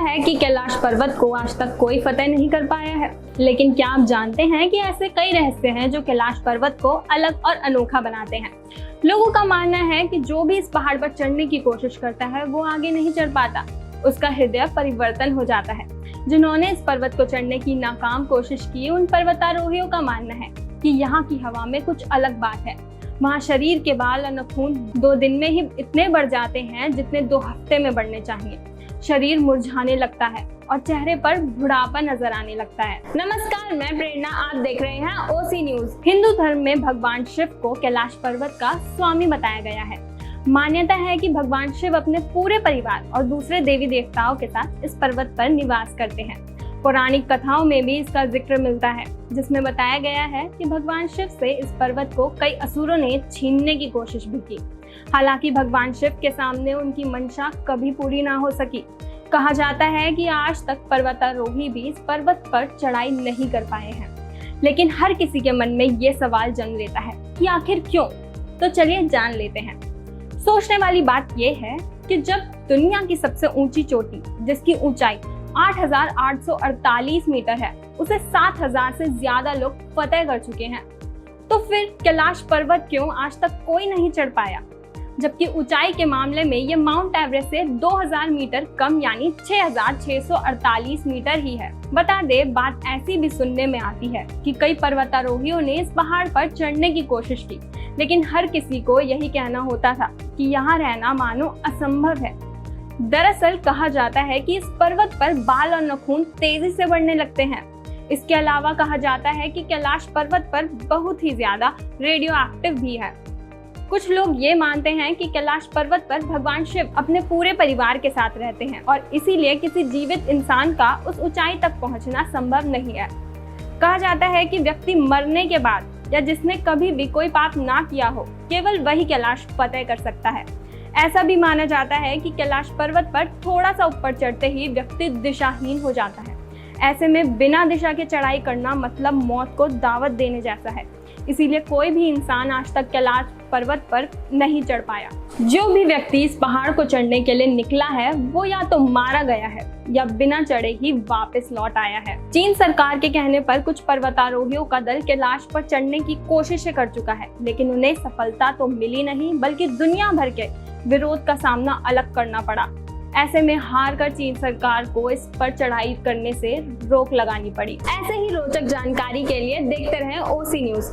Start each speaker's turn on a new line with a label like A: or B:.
A: है कि कैलाश पर्वत को आज तक कोई फतेह नहीं कर पाया है, लेकिन क्या आप जानते हैं कि ऐसे कई रहस्य हैं जो कैलाश पर्वत को अलग और अनोखा बनाते हैं। लोगों का मानना है कि जो भी इस पहाड़ पर चढ़ने की कोशिश करता है वो आगे नहीं चढ़ पाता, उसका हृदय परिवर्तन हो जाता है। जिन्होंने इस पर्वत को चढ़ने की नाकाम कोशिश की, उन पर्वतारोहियों का मानना है कि यहाँ की हवा में कुछ अलग बात है। वहाँ शरीर के बाल और नाखून 2 दिन में ही इतने बढ़ जाते हैं जितने 2 हफ्ते में बढ़ने चाहिए। शरीर मुरझाने लगता है और चेहरे पर बुढ़ापा नजर आने लगता है। नमस्कार, मैं प्रेरणा, आप देख रहे हैं ओसी न्यूज। हिंदू धर्म में भगवान शिव को कैलाश पर्वत का स्वामी बताया गया है। मान्यता है कि भगवान शिव अपने पूरे परिवार और दूसरे देवी देवताओं के साथ इस पर्वत पर निवास करते हैं। पौराणिक कथाओं में भी इसका जिक्र मिलता है, जिसमें बताया गया है कि भगवान शिव से इस पर्वत को कई असुरों ने छीनने की कोशिश भी की। हालांकि भगवान शिव के सामने उनकी मंशा कभी पूरी ना हो सकी। कहा जाता है कि आज तक पर्वतारोही भी इस पर्वत पर चढ़ाई नहीं कर पाए हैं। लेकिन हर किसी के मन में ये सवाल जन्म लेता है कि आखिर क्यों? तो चलिए जान लेते हैं। सोचने वाली बात यह है कि जब दुनिया की सबसे ऊंची चोटी, जिसकी ऊंचाई 8,848 मीटर है, उसे 7,000 से ज्यादा लोग फतेह कर चुके हैं, तो फिर कैलाश पर्वत क्यों आज तक कोई नहीं चढ़ पाया? जबकि ऊंचाई के मामले में ये माउंट एवरेस्ट से 2000 मीटर कम यानी 6,648 मीटर ही है। बता दे, बात ऐसी भी सुनने में आती है कि कई पर्वतारोहियों ने इस पहाड़ पर चढ़ने की कोशिश की, लेकिन हर किसी को यही कहना होता था कि यहाँ रहना मानो असंभव है। दरअसल कहा जाता है कि इस पर्वत पर बाल और नाखून तेजी से बढ़ने लगते हैं। इसके अलावा कहा जाता है कि कैलाश पर्वत पर बहुत ही ज्यादा रेडियो एक्टिव भी है। कुछ लोग ये मानते हैं कि कैलाश पर्वत पर भगवान शिव अपने पूरे परिवार के साथ रहते हैं और इसीलिए किसी जीवित इंसान का उस ऊंचाई तक पहुंचना संभव नहीं है। कहा जाता है कि व्यक्ति मरने के बाद या जिसने कभी भी कोई पाप ना किया हो, केवल वही कैलाश फतेह कर सकता है। ऐसा भी माना जाता है कि कैलाश पर्वत पर थोड़ा सा ऊपर चढ़ते ही व्यक्ति दिशाहीन हो जाता है। ऐसे में बिना दिशा के चढ़ाई करना मतलब मौत को दावत देने जैसा है। इसीलिए कोई भी इंसान आज तक कैलाश पर्वत पर नहीं चढ़ पाया। जो भी व्यक्ति इस पहाड़ को चढ़ने के लिए निकला है वो या तो मारा गया है या बिना चढ़े ही वापस लौट आया है। चीन सरकार के कहने पर कुछ पर्वतारोहियों का दल कैलाश पर चढ़ने की कोशिशें कर चुका है, लेकिन उन्हें सफलता तो मिली नहीं, बल्कि दुनिया भर के विरोध का सामना अलग करना पड़ा। ऐसे में हार कर चीन सरकार को इस पर चढ़ाई करने से रोक लगानी पड़ी। ऐसे ही रोचक जानकारी के लिए देखते रहें ओसी न्यूज।